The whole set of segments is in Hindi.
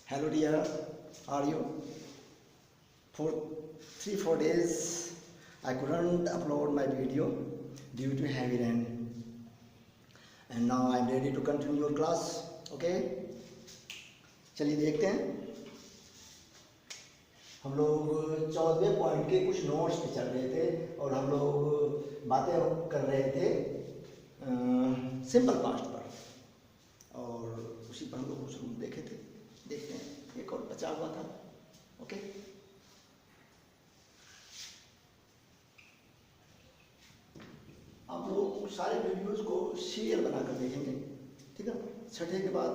Hello dear, how are you? For 3-4 days I couldn't upload my video due to heavy rain, and now I am ready to continue your class. Okay, चलिए देखते हैं। हम लोग 14वें पॉइंट के कुछ नोट्स पे चल रहे थे और हम लोग बातें कर रहे थे सिंपल पास्ट पर, और उसी पर हम लोग कुछ रूल देखे थे। देखते हैं, एक और बचा हुआ था। ओके, आप लोग सारे वीडियोस को सीरियल बनाकर देखेंगे, ठीक है। छठे के बाद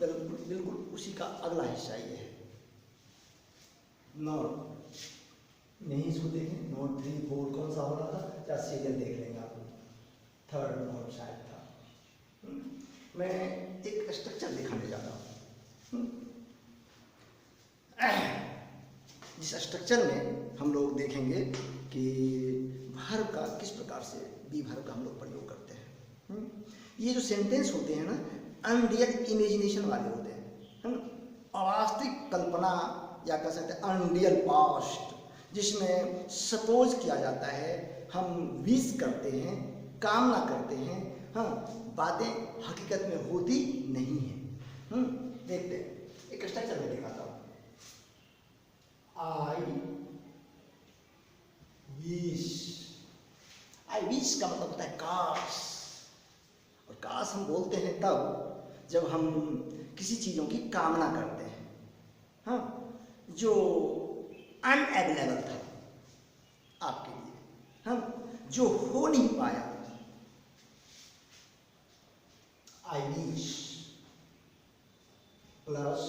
बिल्कुल उसी का अगला हिस्सा ये है नोट। नहीं इसको देखें, नोट 3, 4 कौन सा हो रहा था, या सीरियल देख लेंगे आप। थर्ड नोट शायद था। मैं एक स्ट्रक्चर दिखाने जा रहा हूँ, जिस स्ट्रक्चर में हम लोग देखेंगे कि वर्ब का किस प्रकार से बी वर्ब का हम लोग प्रयोग करते हैं। ये जो सेंटेंस होते हैं ना, अनरियल इमेजिनेशन वाले होते हैं, अवास्तविक कल्पना या कह सकते हैं अनरियल पास्ट, जिसमें सपोज किया जाता है, हम विश करते हैं, कामना करते हैं, हाँ, बातें हकीकत में होती नहीं है। देखते हैं, एक स्ट्रक्चर में दिखाता हूँ। आई विश का मतलब होता है काश, और काश हम बोलते हैं तब जब हम किसी चीज़ों की कामना करते हैं, हाँ, जो अनअवेलेबल था आपके लिए, हाँ, जो हो नहीं पाया। I wish plus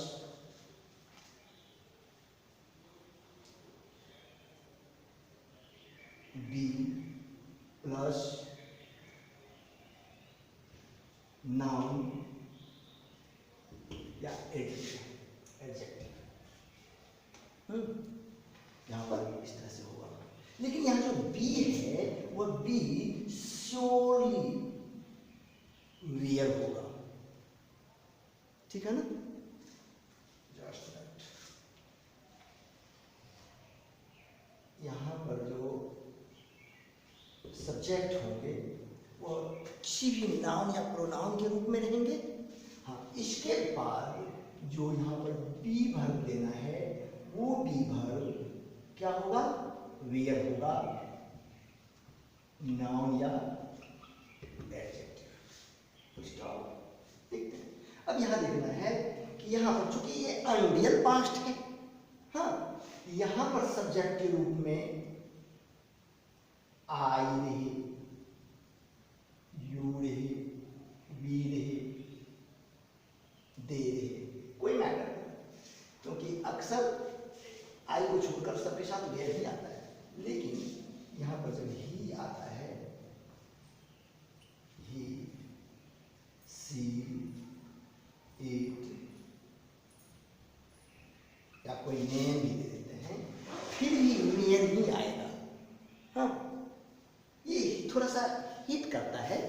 B plus noun या एडजेक्टिव। यहाँ पर इस तरह से होगा, लेकिन यहाँ जो बी है वो बी श्योरली वेयर होगा, ठीक है ना। जस्ट दैट, यहाँ पर जो सब्जेक्ट होंगे वो किसी भी नाउन या प्रोनाउन के रूप में रहेंगे। हाँ, इसके बाद जो यहाँ पर बी वर्ब देना है वो बी वर्ब क्या होगा, वेयर होगा, नाउन या एडजेक्टिव। देखते हैं, अब यहाँ देखना है कि यहाँ पर चूंकि ये अनरियल पास्ट है, हाँ, यहाँ पर सब्जेक्ट के रूप में आई रहे, यू रहे, वी रहे, दे रहे, कोई मैटर नहीं, क्योंकि अक्सर आई को छोड़कर सबके साथ वेयर ही आता है। लेकिन यहाँ पर जब ही आता है, ही, सी, इट, या कोई नेम भी दे देते हैं, फिर भी वेयर ही आएगा। हाँ, ये थोड़ा सा हिट करता है,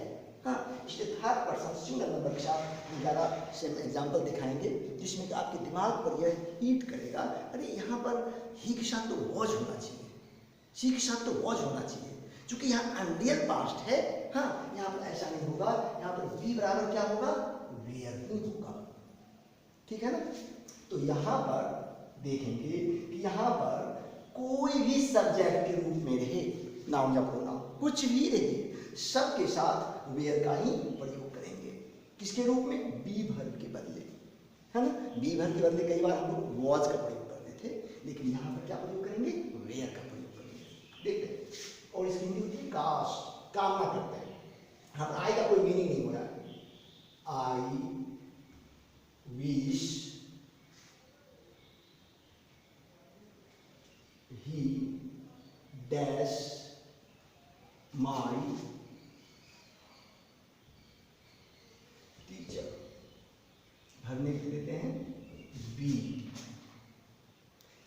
हाँ, इसलिए थर्ड पर्सन सिंगल नंबर के साथ ज़्यादा सेम एग्जाम्पल दिखाएंगे, जिसमें कि आपके दिमाग पर यह हिट करेगा, अरे यहाँ पर ही के साथ तो वॉज होना चाहिए, सी के साथ तो वॉज होना चाहिए, क्योंकि यहाँ अनरियल पास्ट है। हाँ, यहाँ पर ऐसा नहीं होगा, यहाँ पर बी बराबर क्या होगा, वेयर ही होगा, ठीक है ना। तो यहाँ पर देखेंगे कि यहाँ पर कोई भी सब्जेक्ट के रूप में रहे, नाउन या प्रोनाउन कुछ भी रहे, सबके साथ वेयर का ही प्रयोग करेंगे। किसके रूप में, बी वर्ब के बदले, है ना। बी वर्ब के बदले कई बार हम लोग वॉज का प्रयोग करते थे, लेकिन यहाँ पर क्या प्रयोग करेंगे, वेयर का प्रयोग करेंगे। देखते हैं, और इसकी हिंदी होती है काश, कामना करते हैं। हम आई का कोई मीनिंग नहीं हो रहा है। I wish he dash my teacher, भरने के देते हैं बी।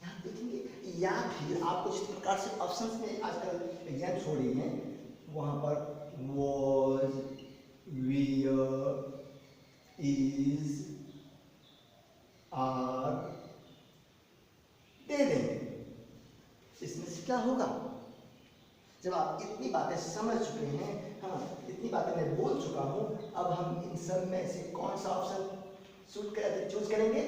यहाँ देखेंगे, या फिर आपको जिस प्रकार से ऑप्शंस में आजकल एग्जाम्स हो रही हैं, वहाँ पर वॉज, वियर, इज, आर, क्या होगा? जब आप इतनी बातें समझ चुके हैं, हाँ इतनी बातें मैं बोल चुका हूं, अब हम इन सब में से कौन सा ऑप्शन चूज करेंगे?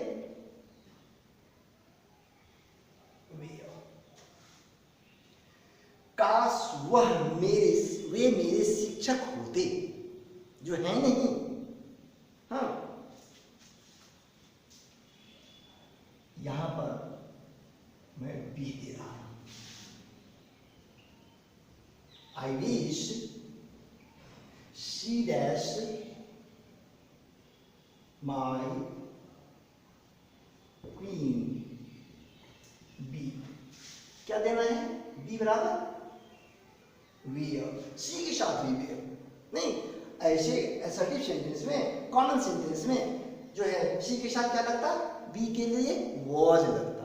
काश वे मेरे शिक्षक होते, जो है नहीं। हाँ यहां पर मैं बी दे रहा हूं। I wish she dash my queen be. क्या देना है? बी बराबर वियर, सी के साथ भी वियर नहीं। ऐसे असर्टिव सेंटेंस में, कॉमन सेंटेंस में जो है सी के साथ क्या लगता? बी के लिए वॉज लगता।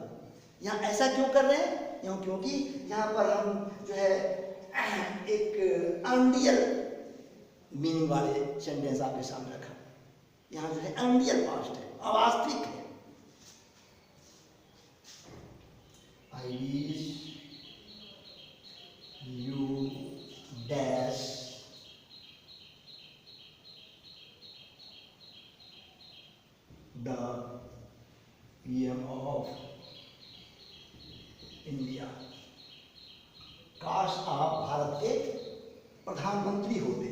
यहाँ ऐसा क्यों कर रहे हैं? क्योंकि यहाँ पर हम जो है एक अनरियल मीनिंग वाले सेंटेंस आपके सामने रखा। यहाँ जो है अनरियल पास्ट है, अवास्तविक है। I wish you dash the PM of India। काश आप भारत के प्रधानमंत्री होते।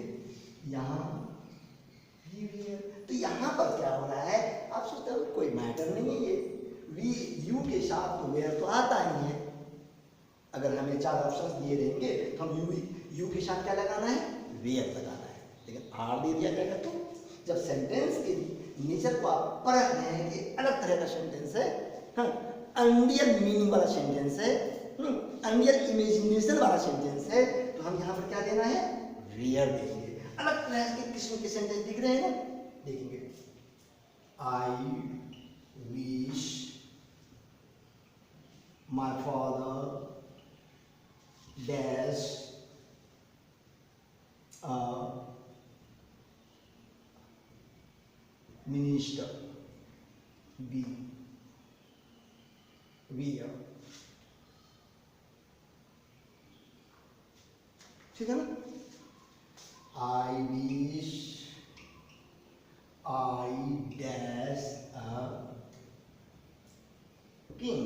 यहाँ तो यहाँ पर क्या हो रहा है? आप सोचते हो कोई मैटर नहीं है, ये यू के साथ तो वेयर तो आता ही है। अगर हमें 4 ऑप्शंस दिए रहेंगे तो हम यू के साथ क्या लगाना है? वेयर लगाना है। लेकिन आर दे दिया गया तो जब सेंटेंस के नेचर को आप परख रहे हैं कि अलग तरह का सेंटेंस है, हाँ अनरियल मीनिंग वाला सेंटेंस है, अनरियल इमेजिनेशन वाला सेंटेंस है, तो हम यहाँ पर क्या देना है? वेयर देंगे। अलग तरह के किस्म के सेंटेंस दिख रहे हैं ना, देखेंगे। I wish my father dash a minister be we are। ठीक है ना? I wish I dash a king।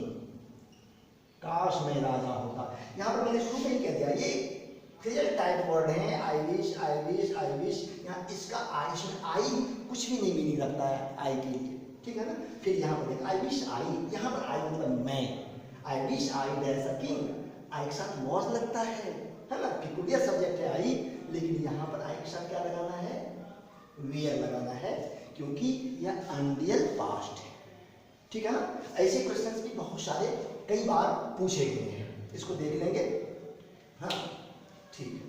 काश मैं राजा होता। यहाँ पर मैंने शुरू में ही कह दिया, ये क्रिएट टाइप वर्ड है। आई wish, I wish, I wish. यहाँ इसका आई, इसमें आई कुछ भी नहीं मीनिंग रखता है आई के लिए, ठीक है ना? फिर यहाँ पर देखो आई विश आई, यहाँ पर आई मतलब मैं। I wish I dash a king, I के साथ वॉज लगता है ना? पिकुलियर सब्जेक्ट है आई, लेकिन यहाँ पर आई के साथ क्या लगाना है? वेयर लगाना है, क्योंकि यह अनरियल पास्ट है, ठीक है ना? ऐसे क्वेश्चंस भी बहुत सारे कई बार पूछे गए हैं, इसको देख लेंगे। हाँ ठीक है,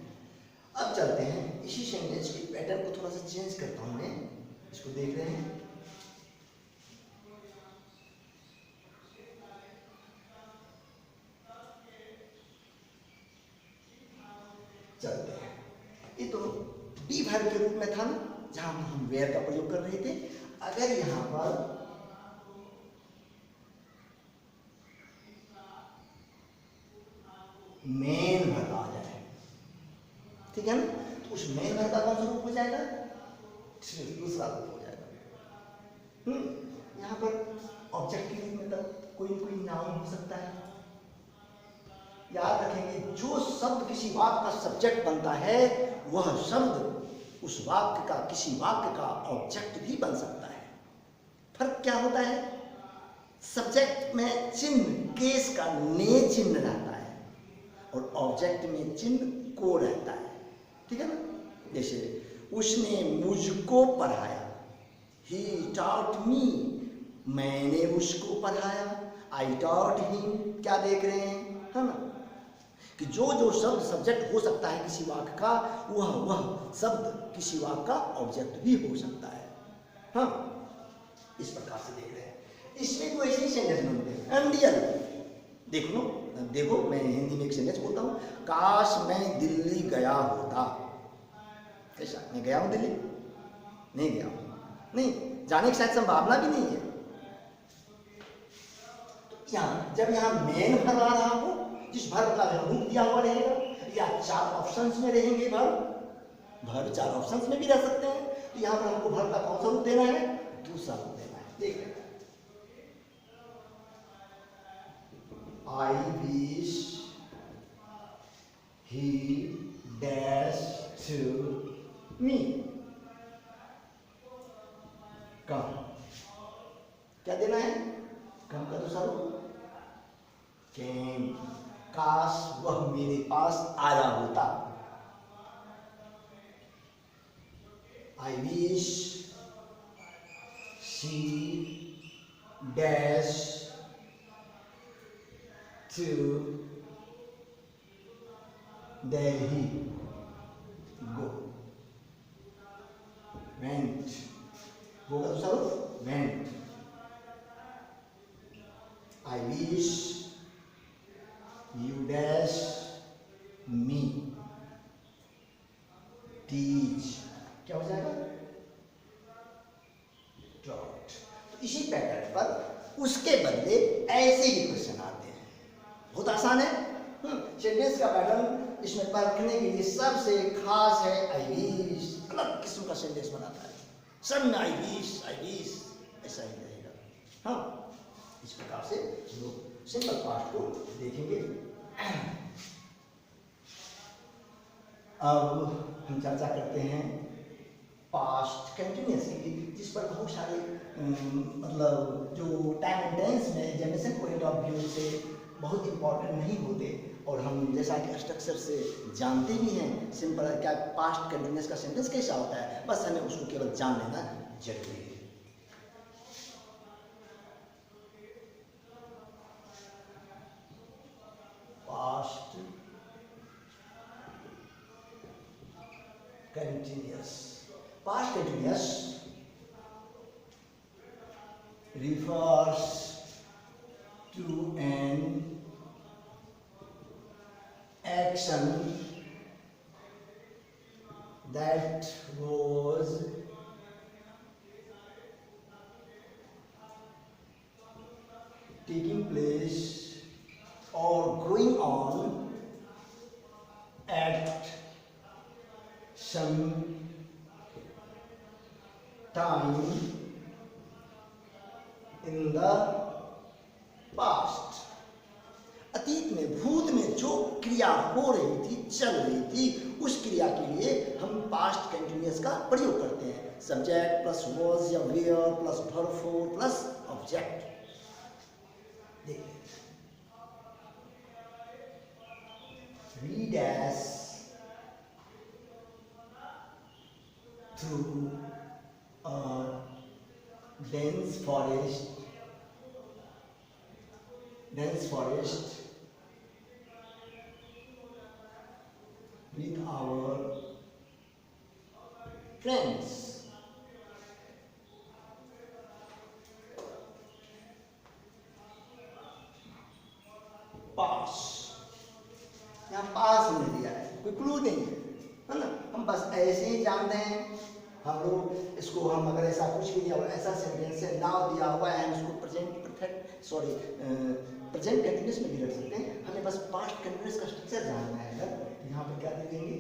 अब चलते हैं इसी सेंटेंस के पैटर्न को थोड़ा सा चेंज करता हूं मैं, इसको देख रहे हैं। चलते हैं, ये तो बी वर्ब के रूप में था ना, जहां हम वेयर का प्रयोग कर रहे थे। अगर यहां पर मेन वर्ब आ जाए, ठीक है ना, तो उस मेन वर्ब का कौन सा रूप हो जाएगा? दूसरा रूप हो जाएगा। यहाँ पर ऑब्जेक्ट के रूप में तो कोई नाउन हो सकता है। याद रखेंगे, जो शब्द किसी वाक्य का सब्जेक्ट बनता है, वह शब्द उस वाक्य का, किसी वाक्य का ऑब्जेक्ट भी बन सकता है। फर्क क्या होता है? सब्जेक्ट में चिन्ह, केस का ने चिन्ह रहता है, और ऑब्जेक्ट में चिन्ह को रहता है, ठीक है ना? जैसे उसने मुझको पढ़ाया, ही टॉट मी, मैंने उसको पढ़ाया, आई टॉट हिम। क्या देख रहे हैं, है ना, कि जो जो शब्द सब्जेक्ट हो सकता है किसी वाक्य का, वह शब्द किसी वाक्य का ऑब्जेक्ट भी हो सकता है। हाँ, इस प्रकार से देख रहे हैं। इसमें कोई ऐसे सेंटेंस बनते हैं अनरियल। देखो मैं हिंदी में एक सेंटेंस बोलता हूँ, काश मैं दिल्ली गया होता। ऐसा, मैं गया हूँ दिल्ली? नहीं गया हूँ, नहीं जाने की शायद संभावना भी नहीं है। तो यहाँ जब यहाँ मेन वर्ब आ रहा हो जिस वर्ब का रूप दिया हुआ रहेगा, या 4 ऑप्शंस में रहेंगे वर्ब 4 ऑप्शंस में भी रह सकते हैं। तो यहाँ पर हमको वर्ब का कौन सा रूप देना है? दूसरा रूप देना है। देख लेते हैं। I wish he dash to me. कम क्या देना है? कम का दूसरा रूप came, काश वह मेरे पास आया होता। I wish she dash to Delhi go. Went, go का दूसरा रूप went. I wish you dash me teach. क्या हो जाएगा? Taught. तो इसी पैटर्न पर उसके बदले ऐसे ही क्वेश्चन आते हैं। बहुत आसान है। सेंटेंस का पैटर्न इसमें परखने के लिए सबसे खास है आई विश। अलग किस्म का सेंटेंस बनाता है, सब में आई विश ऐसा ही रहेगा। हाँ, इस प्रकार से लोग सिंपल पास्ट को देखेंगे। अब हम चर्चा करते हैं पास्ट कंटिन्यूअस की, जिस पर बहुत सारे मतलब जो टाइम एंड टेंस में एग्जामिनेशन पॉइंट ऑफ व्यू से बहुत इंपॉर्टेंट नहीं होते, और हम जैसा कि स्ट्रक्चर से जानते भी हैं सिंपल क्या पास्ट कंटिन्यूअस का सेंटेंस कैसा होता है, बस हमें उसको केवल जान लेना जरूरी है। Past continuous, past continuous refers to an action that was taking place or going on at some time in the past. अतीत में, भूत में जो क्रिया हो रही थी, चल रही थी, उस क्रिया के लिए हम पास्ट कंटिन्यूअस का प्रयोग करते हैं। सब्जेक्ट प्लस वॉज या were plus verb four plus object. देखिए, we dash through a dense forest with our friends. पास, यहाँ पास हमने दिया है, कोई क्लू नहीं है ना, हम बस ऐसे ही जानते हैं। हम लोग इसको हम अगर ऐसा कुछ भी दिया हुआ, ऐसा सेंटेंस है, नाउ दिया हुआ है, हम इसको प्रेजेंट कंटिन्यूअस में भी रख सकते हैं। हमें बस पास्ट कंटिन्यूअस का स्ट्रक्चर जानना है। अगर यहाँ पर क्या दे देंगे,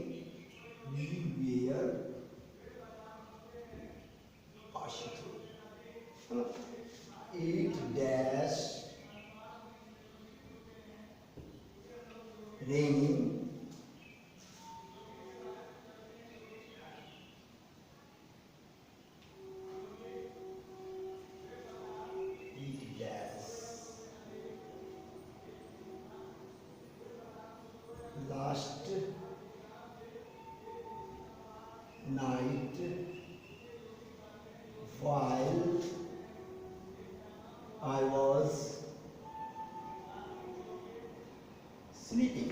we were passing through, it dash raining it does last night while I was sleeping.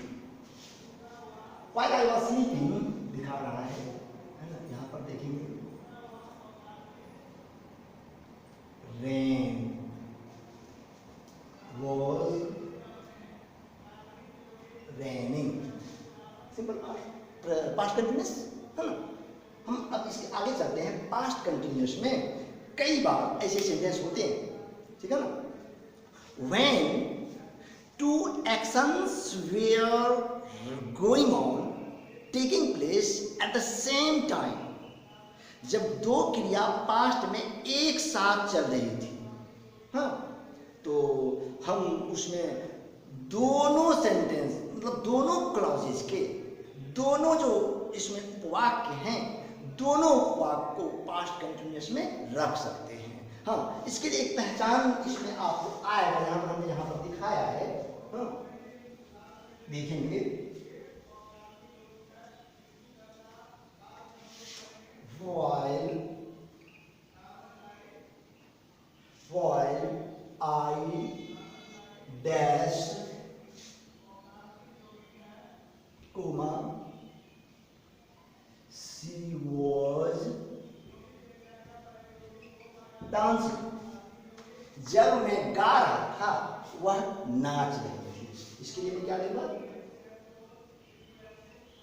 While I was sleeping दिखा रहा है ना, यहाँ पर देखेंगे rain was raining, simple past continuous है ना। हम अब इसके आगे चलते हैं। पास्ट कंटिन्यूअस में कई बार ऐसे सेंटेंस होते हैं, ठीक है ना। When two actions were going on, taking place at the same time. जब दो क्रिया पास्ट में एक साथ चल रही थी, हाँ, तो हम उसमें दोनों सेंटेंस मतलब दोनों क्लॉजेज के दोनों जो इसमें उपवाक्य हैं, दोनों उपवाक्य को पास्ट कंटिन्यूअस में रख सकते हैं। हाँ, इसके लिए एक पहचान इसमें आपको आएगा, यहाँ पर हमने यहाँ पर दिखाया है। हाँ, देखेंगे while I dash comma she was dancing, जब मैं गा रहा था वह नाच रही थी। इसके लिए मैं क्या लूंगा,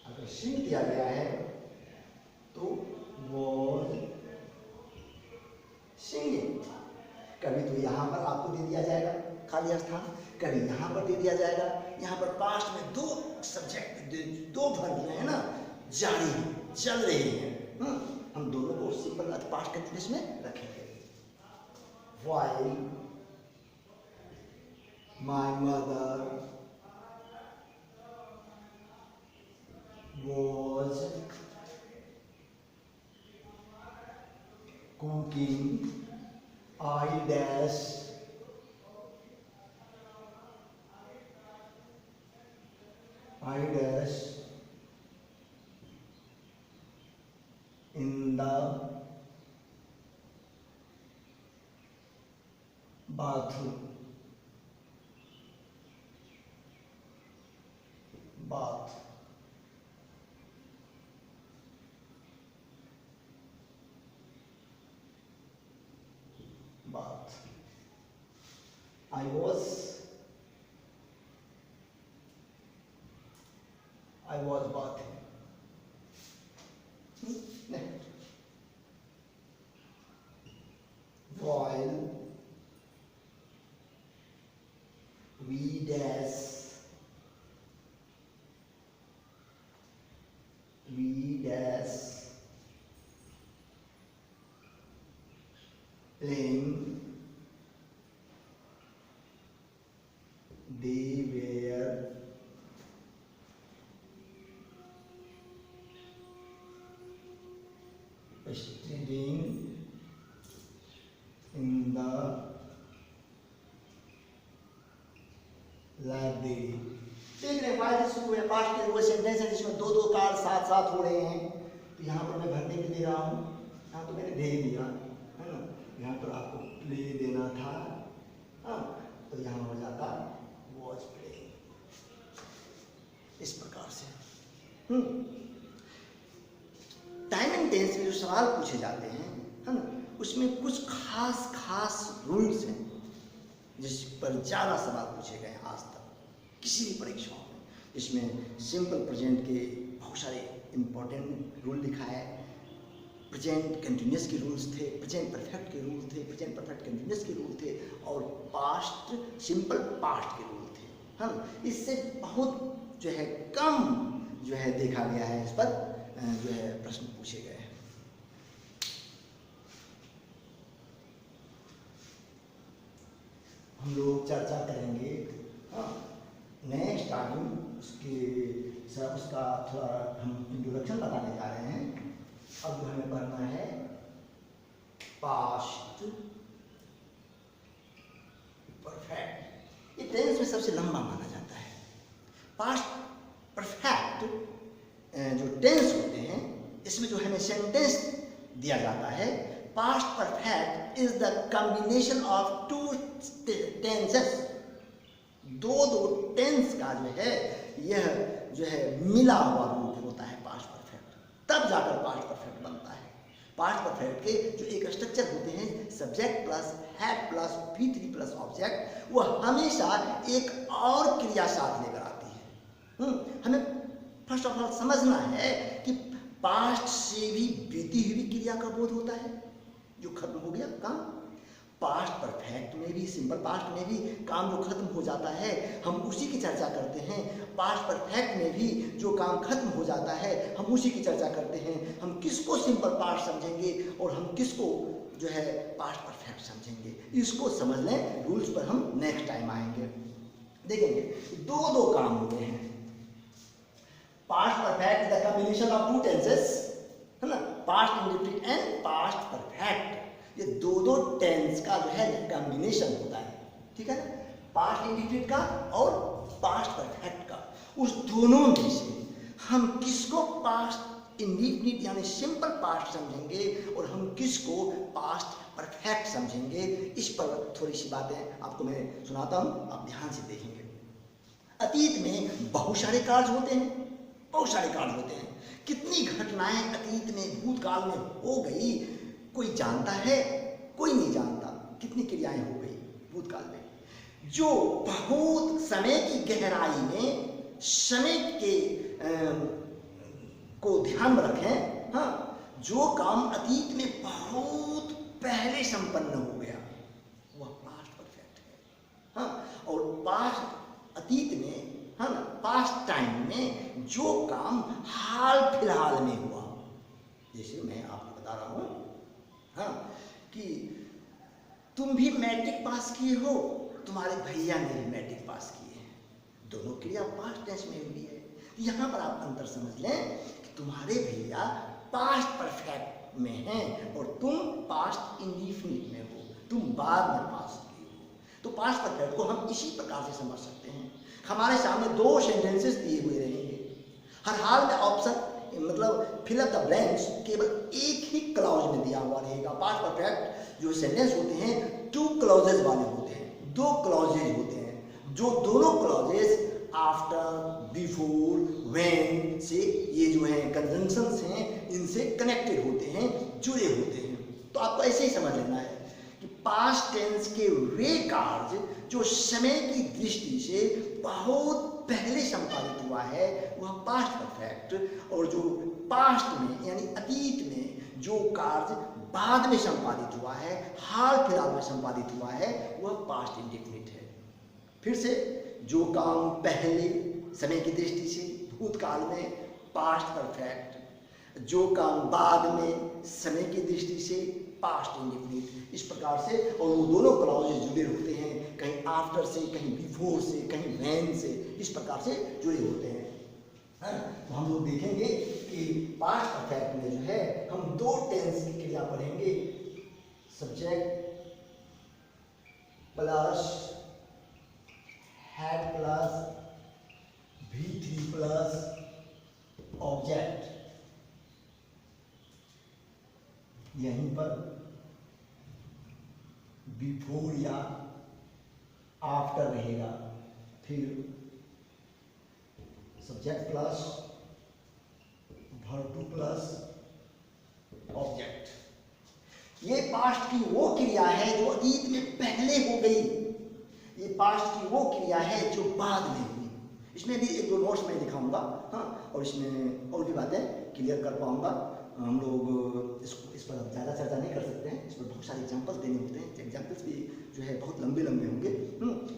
अगर सिंग किया गया है तो was singing। कभी तो यहाँ पर आपको दे दिया जाएगा खाली स्थान, कभी यहाँ पर दे दिया जाएगा। यहाँ पर पास्ट में दो सब्जेक्ट, दो वर्ब जो है ना, जारी हैं, चल रहे हैं। हम दोनों को सिंपल पास्ट कंटिन्यूअस में रखेंगे। While my mother was cooking, I dash in the bathroom, bath, bath, I was bathing। Next, while we dash playing, they were studying in the library. देख रहे हैं फायदे शुरू है, पास्ट के वो सेंटेंस है जिसमें दो दो काल साथ साथ हो रहे हैं। तो यहाँ पर मैं भरने के लिए दे रहा हूँ, यहाँ तो मैंने दे दिया है ना, यहाँ पर आपको प्ले देना था, हाँ, तो यहाँ हो जाता वॉच प्ले, इस प्रकार से। टाइम एंड टेंस में जो सवाल पूछे जाते हैं, है ना, उसमें कुछ खास रूल्स हैं जिस पर ज़्यादा सवाल पूछे गए आज तक किसी भी परीक्षाओं में। इसमें सिंपल प्रेजेंट के बहुत सारे इम्पोर्टेंट रूल लिखा है, प्रेजेंट कंटिन्यूअस के रूल्स थे, प्रेजेंट परफेक्ट के रूल थे, प्रेजेंट परफेक्ट कंटिन्यूअस के रूल थे, और पास्ट सिंपल पास्ट के रूल थे। हम इससे बहुत जो है कम जो है देखा गया है, इस पर जो है प्रश्न पूछे गए हैं। हम लोग चर्चा करेंगे, हाँ, नेक्स्ट टाइम उसका थोड़ा हम इंट्रोडक्शन बताने जा रहे हैं। अब जो हमें पढ़ना है पास्ट परफेक्ट। ये टेंस में सबसे लंबा माना जाता है। पास्ट परफेक्ट जो टेंस होते हैं, इसमें जो हमें सेंटेंस दिया जाता है, past perfect is the combination of two tenses. दो टेंस का जो है यह जो है मिला हुआ रूप होता है पास्ट परफेक्ट, तब जाकर पास्ट परफेक्ट बनता है। पास्ट परफेक्ट के जो एक स्ट्रक्चर होते हैं, subject plus had plus V3 plus object, वह हमेशा एक और क्रिया साथ लेकर आती है। हमें फर्स्ट ऑफ ऑल समझना है कि पास्ट से भी बीती हुई क्रिया का बोध होता है जो खत्म हो गया काम। पास्ट परफेक्ट में भी, सिंपल पास्ट में भी काम जो खत्म हो जाता है हम उसी की चर्चा करते हैं। पास्ट परफेक्ट में भी जो काम खत्म हो जाता है हम उसी की चर्चा करते हैं। हम किसको सिंपल पास्ट समझेंगे और हम किसको जो है पास्ट परफेक्ट समझेंगे, इसको समझ लें। रूल्स पर हम नेक्स्ट टाइम आएंगे। देखेंगे दो काम होते हैं। Past perfect is the combination of two tenses, है ना, past indefinite and past perfect. ये दो टेंस का जो है कॉम्बिनेशन होता है, ठीक है ना, पास्ट इंडेफिनिट का और पास्ट परफेक्ट का। उस दोनों में से हम किसको पास्ट इंडेफिनिट यानी सिंपल पास्ट समझेंगे और हम किसको पास्ट परफेक्ट समझेंगे, इस पर थोड़ी सी बातें आपको मैं सुनाता हूँ, आप ध्यान से देखेंगे। अतीत में बहुत सारे कार्य होते हैं, बहुत सारे कार्य होते हैं। कितनी घटनाएं अतीत में भूतकाल में हो गई कोई जानता है, कोई नहीं जानता। कितनी क्रियाएं हो गई भूतकाल में जो बहुत समय की गहराई में समय के को ध्यान में रखें। हाँ, जो काम अतीत में बहुत पहले संपन्न हो गया वह पास्ट परफेक्ट है। हाँ, और पास्ट अतीत में, हाँ ना, पास्ट टाइम में जो काम हाल फिलहाल में हुआ, जैसे मैं आपको बता रहा हूँ, हाँ, कि तुम भी मैट्रिक पास किए हो, तुम्हारे भैया ने भी मैट्रिक पास किए हैं, दोनों क्रिया पास्ट टेंस में हुई है। यहाँ पर आप अंतर समझ लें कि तुम्हारे भैया पास्ट परफेक्ट में हैं और तुम पास्ट इंडेफिनिट में हो, तुम बाद में पास किए हो। तो पास्ट परफेक्ट को हम इसी प्रकार से समझ सकते हैं। हमारे सामने दो सेंटेंसेस दिए हुए रहेंगे, हर हाल में ऑप्शन मतलब फिल अप द ब्लैंक्स केवल एक ही क्लॉज में दिया हुआ रहेगा। पास्ट परफेक्ट जो सेंटेंस होते हैं टू क्लॉजेज वाले होते हैं, दो क्लॉजेज होते हैं, जो दोनों क्लॉजेज आफ्टर, बिफोर, व्हेन से ये जो है कंजंक्शंस हैं, इनसे कनेक्टेड होते हैं, जुड़े होते हैं। तो आपको ऐसे ही समझ लेना है कि पास्ट टेंस के वे कार्य जो समय की दृष्टि से बहुत पहले संपादित हुआ है वह पास्ट परफेक्ट, और जो पास्ट में यानी अतीत में जो कार्य बाद में संपादित हुआ है, हाल फिलहाल में संपादित हुआ है, वह पास्ट इंडेफिनिट है। फिर से, जो काम पहले समय की दृष्टि से भूतकाल में पास्ट परफेक्ट, जो काम बाद में समय की दृष्टि से पास्ट इंडेफिनिट, इस प्रकार से। और वो दोनों क्लॉजेज जुड़े होते हैं, कहीं आफ्टर से, कहीं बिफोर से, कहीं व्हेन से, इस प्रकार से जुड़े होते हैं, है ना। तो हम लोग देखेंगे कि पास्ट परफेक्ट में जो है हम दो टेंस की क्रिया पढ़ेंगे, subject plus had plus V3 plus object. यहीं पर बिफोर या आफ्टर रहेगा, फिर subject plus verb two plus object. ये पास्ट की वो क्रिया है जो अतीत में पहले हो गई, ये पास्ट की वो क्रिया है जो बाद में हुई। इसमें भी एक दो नोट्स मैं दिखाऊंगा, हाँ, और इसमें और भी बातें क्लियर कर पाऊंगा। हम लोग इस पर ज़्यादा चर्चा नहीं कर सकते हैं, इस पर बहुत सारे एग्जाम्पल्स देने होते हैं, एग्जाम्पल्स भी जो है बहुत लंबे लंबे होंगे।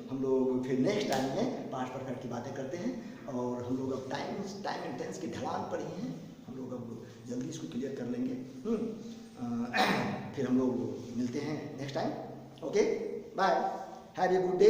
हम लोग फिर नेक्स्ट टाइम में पास्ट परफेक्ट की बातें करते हैं, और हम लोग अब टाइम एंड टेंस के ढलान पर ही हैं, हम लोग अब जल्दी इसको क्लियर कर लेंगे। फिर हम लोग मिलते हैं next time. Okay, bye, have a good day.